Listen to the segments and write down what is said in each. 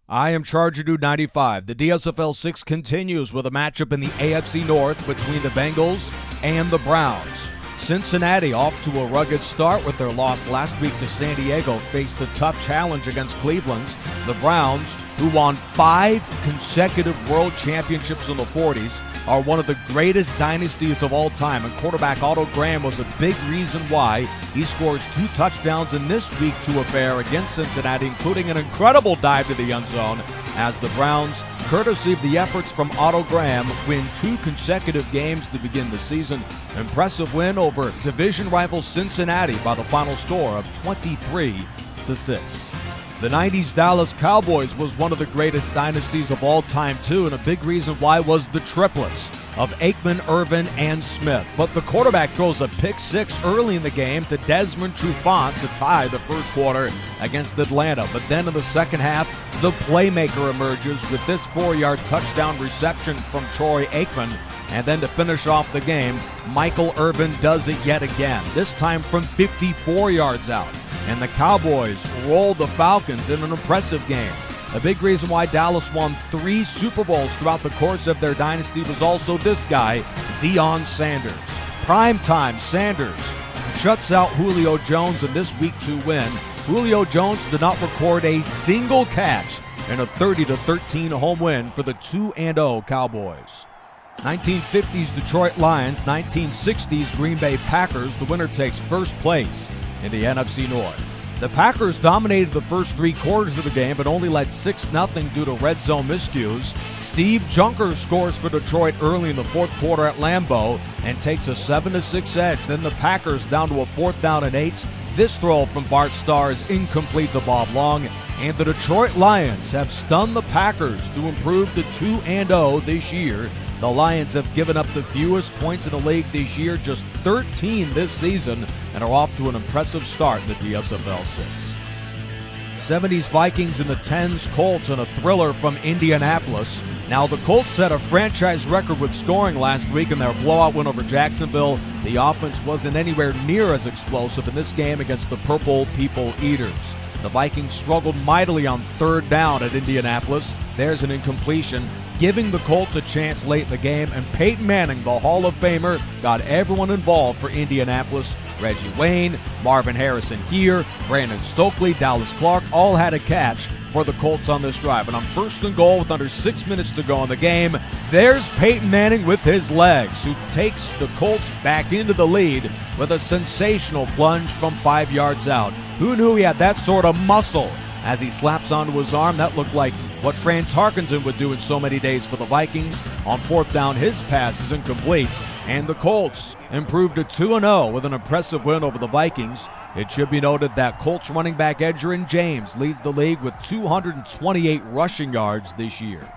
I am Charger Dude 95. The DSFL 6 continues with a matchup in the AFC North between the Bengals and the Browns. Cincinnati, off to a rugged start with their loss last week to San Diego, faced a tough challenge against Cleveland's. The Browns, who won 5 consecutive world championships in the 40s, are one of the greatest dynasties of all time, and quarterback Otto Graham was a big reason why. He scores 2 touchdowns in this Week 2 affair against Cincinnati, including an incredible dive to the end zone, as the Browns, courtesy of the efforts from Otto Graham, win 2 consecutive games to begin the season. Impressive win over division rival Cincinnati by the final score of 23-6. The 90s Dallas Cowboys was one of the greatest dynasties of all time, too, and a big reason why was the triplets of Aikman, Irvin, and Smith. But the quarterback throws a pick 6 early in the game to Desmond Trufant to tie the first quarter against Atlanta. But then in the second half, the playmaker emerges with this 4-yard touchdown reception from Troy Aikman. And then to finish off the game, Michael Irvin does it yet again, this time from 54 yards out. And the Cowboys roll the Falcons in an impressive game. A big reason why Dallas won 3 Super Bowls throughout the course of their dynasty was also this guy, Deion Sanders. Primetime Sanders shuts out Julio Jones in this Week 2 win. Julio Jones did not record a single catch in a 30-13 home win for the 2-0 Cowboys. 1950s Detroit Lions, 1960s Green Bay Packers. The winner takes first place in the NFC North. The Packers dominated the first 3 quarters of the game, but only led 6-0 due to red zone miscues. Steve Junker scores for Detroit early in the fourth quarter at Lambeau and takes a 7-6 edge. Then the Packers down to a 4th down and 8. This throw from Bart Starr is incomplete to Bob Long, and the Detroit Lions have stunned the Packers to improve to 2-0 this year. The Lions have given up the fewest points in the league this year, just 13 this season, and are off to an impressive start in the DSFL 6. 70s Vikings and the 10s Colts in a thriller from Indianapolis. Now, the Colts set a franchise record with scoring last week in their blowout win over Jacksonville. The offense wasn't anywhere near as explosive in this game against the Purple People Eaters. The Vikings struggled mightily on 3rd down at Indianapolis. There's an incompletion, giving the Colts a chance late in the game, and Peyton Manning, the Hall of Famer, got everyone involved for Indianapolis. Reggie Wayne, Marvin Harrison here, Brandon Stokely, Dallas Clark, all had a catch for the Colts on this drive. And on 1st and goal with under 6 minutes to go in the game, there's Peyton Manning with his legs, who takes the Colts back into the lead with a sensational plunge from 5 yards out. Who knew he had that sort of muscle? As he slaps onto his arm, that looked like what Fran Tarkenton would do in so many days for the Vikings. On 4th down, his pass is incomplete, and the Colts improved to 2-0 with an impressive win over the Vikings. It should be noted that Colts running back Edgerrin James leads the league with 228 rushing yards this year.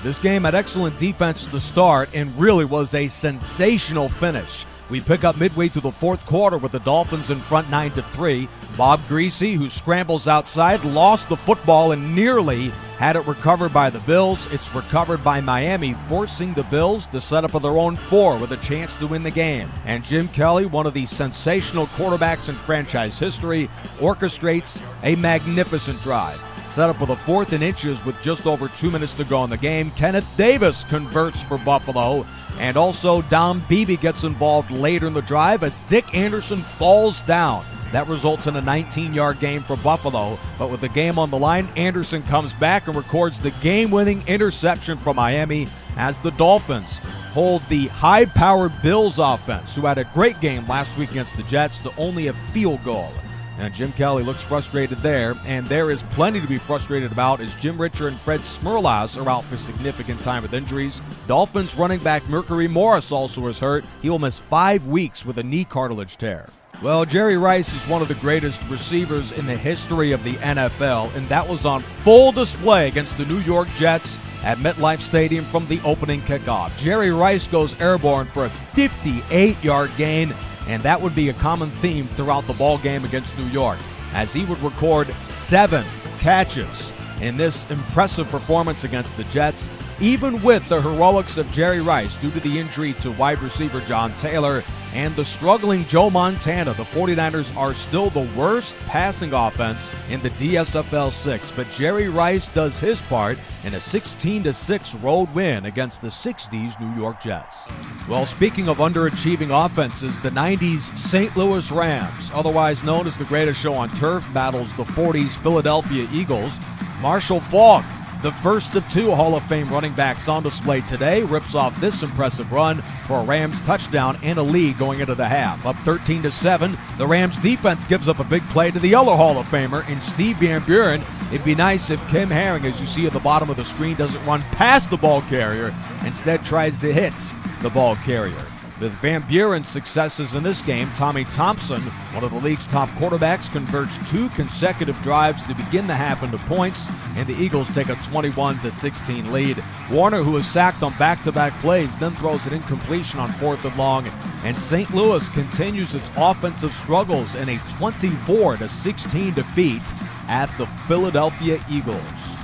This game had excellent defense to start and really was a sensational finish. We pick up midway through the 4th quarter with the Dolphins in front 9-3. Bob Greasy, who scrambles outside, lost the football and nearly had it recovered by the Bills. It's recovered by Miami, forcing the Bills to set up their own 4 with a chance to win the game. And Jim Kelly, one of the sensational quarterbacks in franchise history, orchestrates a magnificent drive. Set up with a 4th and inches with just over 2 minutes to go in the game. Kenneth Davis converts for Buffalo. And also Don Beebe gets involved later in the drive as Dick Anderson falls down. That results in a 19-yard gain for Buffalo. But with the game on the line, Anderson comes back and records the game-winning interception for Miami as the Dolphins hold the high-powered Bills offense, who had a great game last week against the Jets, to only a field goal. And Jim Kelly looks frustrated there, and there is plenty to be frustrated about as Jim Richer and Fred Smerlas are out for significant time with injuries. Dolphins running back Mercury Morris also is hurt. He will miss 5 weeks with a knee cartilage tear. Well, Jerry Rice is one of the greatest receivers in the history of the NFL, and that was on full display against the New York Jets at MetLife Stadium from the opening kickoff. Jerry Rice goes airborne for a 58-yard gain, and that would be a common theme throughout the ball game against New York, as he would record 7 catches in this impressive performance against the Jets. Even with the heroics of Jerry Rice due to the injury to wide receiver John Taylor, and the struggling Joe Montana, the 49ers are still the worst passing offense in the DSFL 6, but Jerry Rice does his part in a 16-6 road win against the 60s New York Jets. Well, speaking of underachieving offenses, the 90s St. Louis Rams, otherwise known as the greatest show on turf, battles the 40s Philadelphia Eagles. Marshall Faulk, the first of two Hall of Fame running backs on display today, rips off this impressive run for a Rams touchdown and a lead going into the half. Up 13-7, the Rams defense gives up a big play to the other Hall of Famer in Steve Van Buren. It'd be nice if Kim Herring, as you see at the bottom of the screen, doesn't run past the ball carrier, instead tries to hit the ball carrier. With Van Buren's successes in this game, Tommy Thompson, one of the league's top quarterbacks, converts 2 consecutive drives to begin the half into points, and the Eagles take a 21-16 lead. Warner, who is sacked on back-to-back plays, then throws an incompletion on 4th and long, and St. Louis continues its offensive struggles in a 24-16 defeat at the Philadelphia Eagles.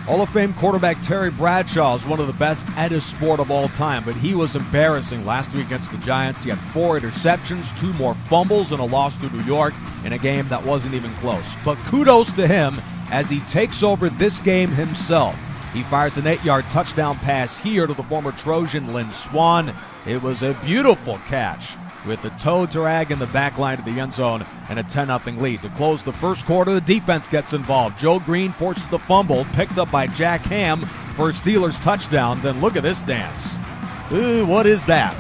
Hall of Fame quarterback Terry Bradshaw is one of the best at his sport of all time, but he was embarrassing last week against the Giants. He had 4 interceptions, 2 more fumbles, and a loss to New York in a game that wasn't even close. But kudos to him as he takes over this game himself. He fires an 8-yard touchdown pass here to the former Trojan Lynn Swann. It was a beautiful catch with the toe drag in the back line of the end zone and a 10-0 lead. To close the first quarter, the defense gets involved. Joe Green forces the fumble, picked up by Jack Ham for a Steelers touchdown. Then look at this dance. Ooh, what is that?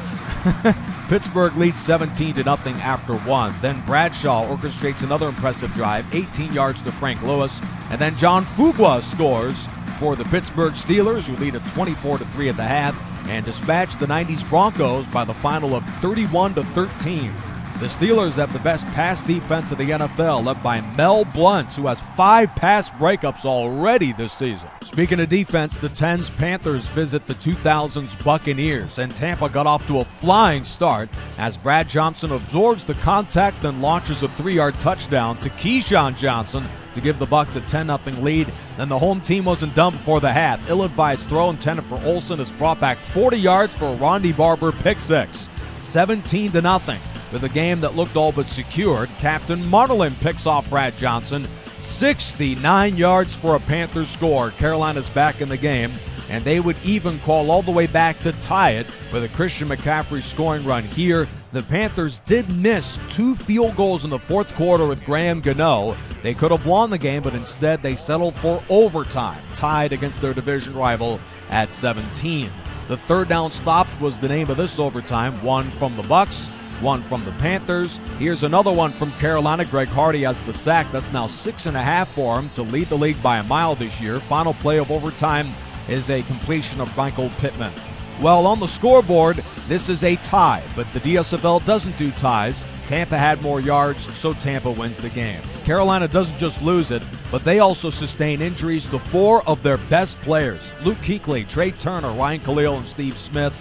Pittsburgh leads 17-0 after 1. Then Bradshaw orchestrates another impressive drive, 18 yards to Frank Lewis. And then John Fugua scores for the Pittsburgh Steelers, who lead at 24-3 at the half and dispatch the 90s Broncos by the final of 31-13. The Steelers have the best pass defense of the NFL, led by Mel Blount, who has 5 pass breakups already this season. Speaking of defense, the 10s Panthers visit the 2000s Buccaneers, and Tampa got off to a flying start as Brad Johnson absorbs the contact and launches a 3-yard touchdown to Keyshawn Johnson to give the Bucs a 10-0 lead. Then the home team wasn't done before the half. Ill-advised throw intended for Olsen is brought back 40 yards for a Ronde Barber pick six. 17-0. With a game that looked all but secured, Captain Marlin picks off Brad Johnson. 69 yards for a Panthers score. Carolina's back in the game, and they would even call all the way back to tie it with a Christian McCaffrey scoring run here. The Panthers did miss 2 field goals in the fourth quarter with Graham Gano. They could have won the game, but instead they settled for overtime, tied against their division rival at 17. The third down stops was the name of this overtime, one from the Bucs, one from the Panthers. Here's another one from Carolina. Greg Hardy has the sack. That's now 6.5 for him to lead the league by a mile this year. Final play of overtime is a completion of Michael Pittman. Well, on the scoreboard, this is a tie, but the DSFL doesn't do ties. Tampa had more yards, so Tampa wins the game. Carolina doesn't just lose it, but they also sustain injuries to 4 of their best players. Luke Kuechly, Trey Turner, Ryan Khalil, and Steve Smith.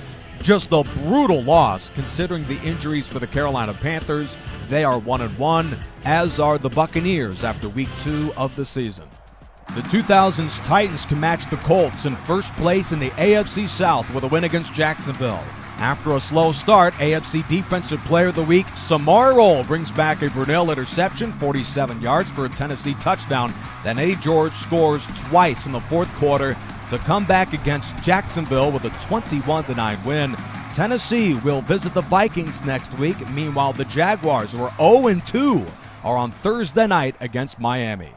Just a brutal loss considering the injuries for the Carolina Panthers. They are 1-1, as are the Buccaneers after week 2 of the season. The 2000s Titans can match the Colts in first place in the AFC South with a win against Jacksonville. After a slow start, AFC Defensive Player of the Week, Samar Roll brings back a Brunel interception, 47 yards for a Tennessee touchdown. Then Eddie George scores twice in the fourth quarter to come back against Jacksonville with a 21-9 win. Tennessee will visit the Vikings next week. Meanwhile, the Jaguars, who are 0-2, are on Thursday night against Miami.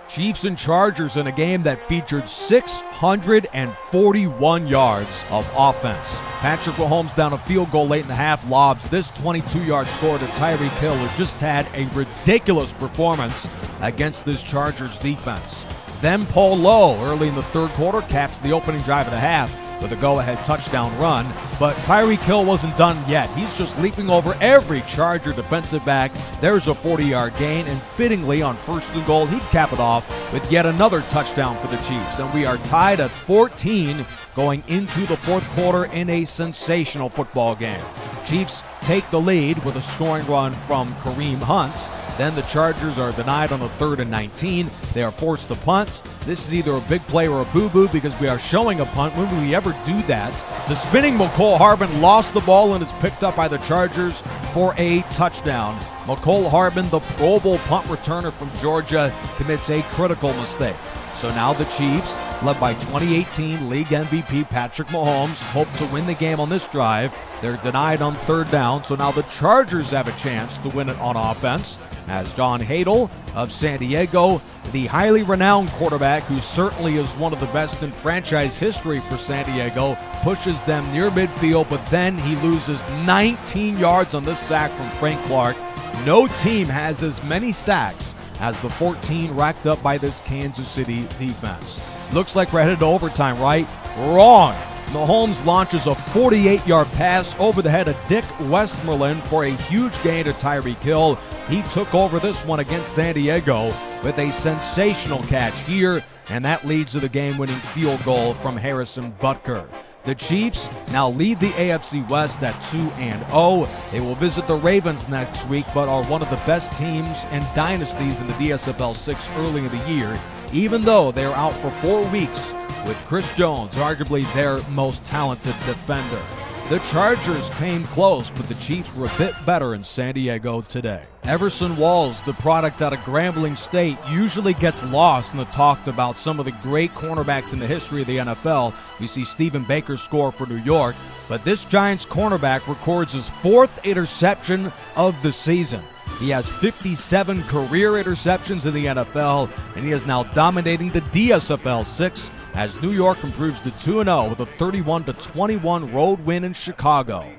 Chiefs and Chargers in a game that featured 641 yards of offense. Patrick Mahomes down a field goal late in the half lobs this 22-yard score to Tyreek Hill, who just had a ridiculous performance against this Chargers defense. Then Paul Lowe early in the third quarter caps the opening drive of the half with a go-ahead touchdown run. But Tyreek Hill wasn't done yet. He's just leaping over every Charger defensive back. There's a 40-yard gain, and fittingly on first and goal, he'd cap it off with yet another touchdown for the Chiefs. And we are tied at 14 going into the fourth quarter in a sensational football game. Chiefs take the lead with a scoring run from Kareem Hunt. Then the Chargers are denied on a 3rd and 19. They are forced to punt. This is either a big play or a boo-boo because we are showing a punt. When will we ever do that? The spinning Mecole Hardman lost the ball and is picked up by the Chargers for a touchdown. Mecole Hardman, the Pro Bowl punt returner from Georgia, commits a critical mistake. So now the Chiefs, led by 2018 league MVP Patrick Mahomes, hope to win the game on this drive. They're denied on 3rd down, so now the Chargers have a chance to win it on offense, as John Hadl of San Diego, the highly renowned quarterback who certainly is one of the best in franchise history for San Diego, pushes them near midfield, but then he loses 19 yards on this sack from Frank Clark. No team has as many sacks as the 14 racked up by this Kansas City defense. Looks like we're headed to overtime, right? Wrong. Mahomes launches a 48-yard pass over the head of Dick Westmoreland for a huge gain to Tyreek Hill. He took over this one against San Diego with a sensational catch here, and that leads to the game-winning field goal from Harrison Butker. The Chiefs now lead the AFC West at 2-0. They will visit the Ravens next week, but are one of the best teams and dynasties in the DSFL 6 early in the year, even though they are out for 4 weeks with Chris Jones, arguably their most talented defender. The Chargers came close, but the Chiefs were a bit better in San Diego today. Everson Walls, the product out of Grambling State, usually gets lost in the talk about some of the great cornerbacks in the history of the NFL. We see Stephen Baker score for New York, but this Giants cornerback records his 4th interception of the season. He has 57 career interceptions in the NFL, and he is now dominating the DSFL 6 as New York improves to 2-0 with a 31-21 road win in Chicago.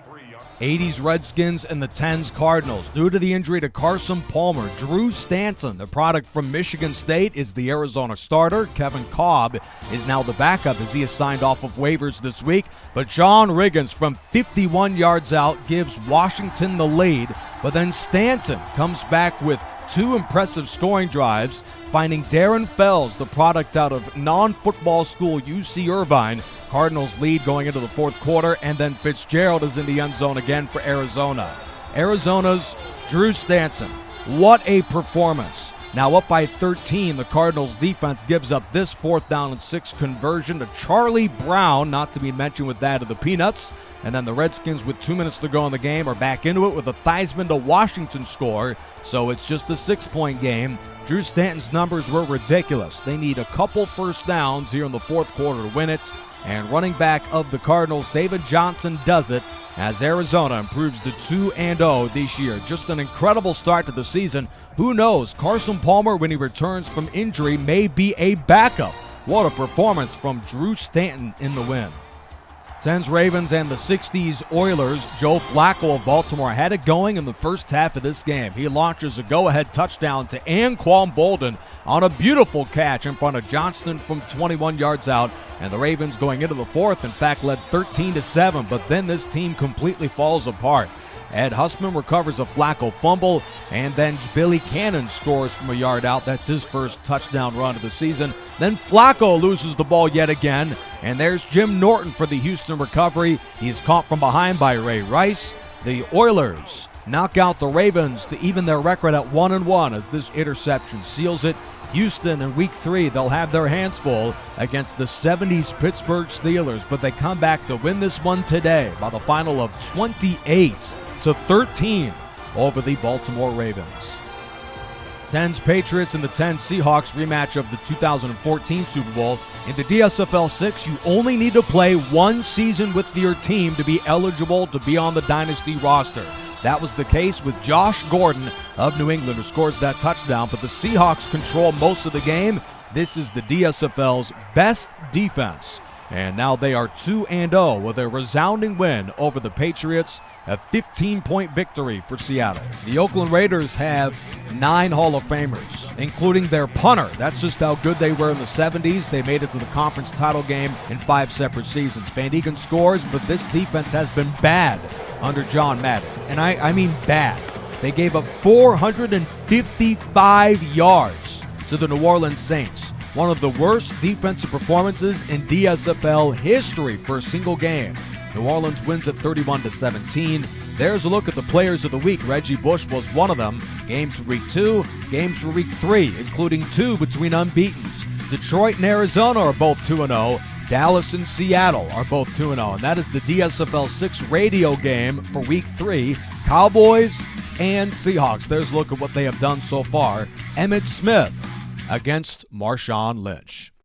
80s Redskins and the 10s Cardinals. Due to the injury to Carson Palmer, Drew Stanton, the product from Michigan State, is the Arizona starter. Kevin Cobb is now the backup as he is signed off of waivers this week. But John Riggins from 51 yards out gives Washington the lead. But then Stanton comes back with 2 impressive scoring drives, finding Darren Fells, the product out of non-football school UC Irvine. Cardinals lead going into the 4th quarter, and then Fitzgerald is in the end zone again for Arizona. Arizona's Drew Stanton. What a performance. Now up by 13, the Cardinals defense gives up this 4th down and 6 conversion to Charlie Brown, not to be mentioned with that of the Peanuts. And then the Redskins, with 2 minutes to go in the game, are back into it with a Theismann to Washington score. So it's just a 6-point game. Drew Stanton's numbers were ridiculous. They need a couple first downs here in the 4th quarter to win it. And running back of the Cardinals, David Johnson, does it as Arizona improves to 2-0 this year. Just an incredible start to the season. Who knows? Carson Palmer, when he returns from injury, may be a backup. What a performance from Drew Stanton in the win. 10s Ravens and the 60s Oilers. Joe Flacco of Baltimore had it going in the first half of this game. He launches a go-ahead touchdown to Anquan Bolden on a beautiful catch in front of Johnston from 21 yards out. And the Ravens going into the 4th, in fact, led 13-7, but then this team completely falls apart. Ed Husman recovers a Flacco fumble, and then Billy Cannon scores from a yard out. That's his first touchdown run of the season. Then Flacco loses the ball yet again, and there's Jim Norton for the Houston recovery. He's caught from behind by Ray Rice. The Oilers knock out the Ravens to even their record at 1-1 as this interception seals it. Houston in Week 3, they'll have their hands full against the 70s Pittsburgh Steelers, but they come back to win this one today by the final of 28-13 over the Baltimore Ravens. 10's Patriots and the 10 Seahawks rematch of the 2014 Super Bowl. In the DSFL 6, you only need to play 1 season with your team to be eligible to be on the Dynasty roster. That was the case with Josh Gordon of New England, who scores that touchdown, but the Seahawks control most of the game. This is the DSFL's best defense. And now they are 2-0 with a resounding win over the Patriots, a 15-point victory for Seattle. The Oakland Raiders have 9 Hall of Famers, including their punter. That's just how good they were in the 70s. They made it to the conference title game in 5 separate seasons. Van Egan scores, but this defense has been bad under John Madden. And I mean bad. They gave up 455 yards to the New Orleans Saints. One of the worst defensive performances in DSFL history for a single game. New Orleans wins at 31-17. There's a look at the players of the week. Reggie Bush was one of them. Games for week 2, games for week 3, including 2 between unbeatens. Detroit and Arizona are both 2-0. Dallas and Seattle are both 2-0. And that is the DSFL 6 radio game for week 3. Cowboys and Seahawks. There's a look at what they have done so far. Emmitt Smith against Marshawn Lynch.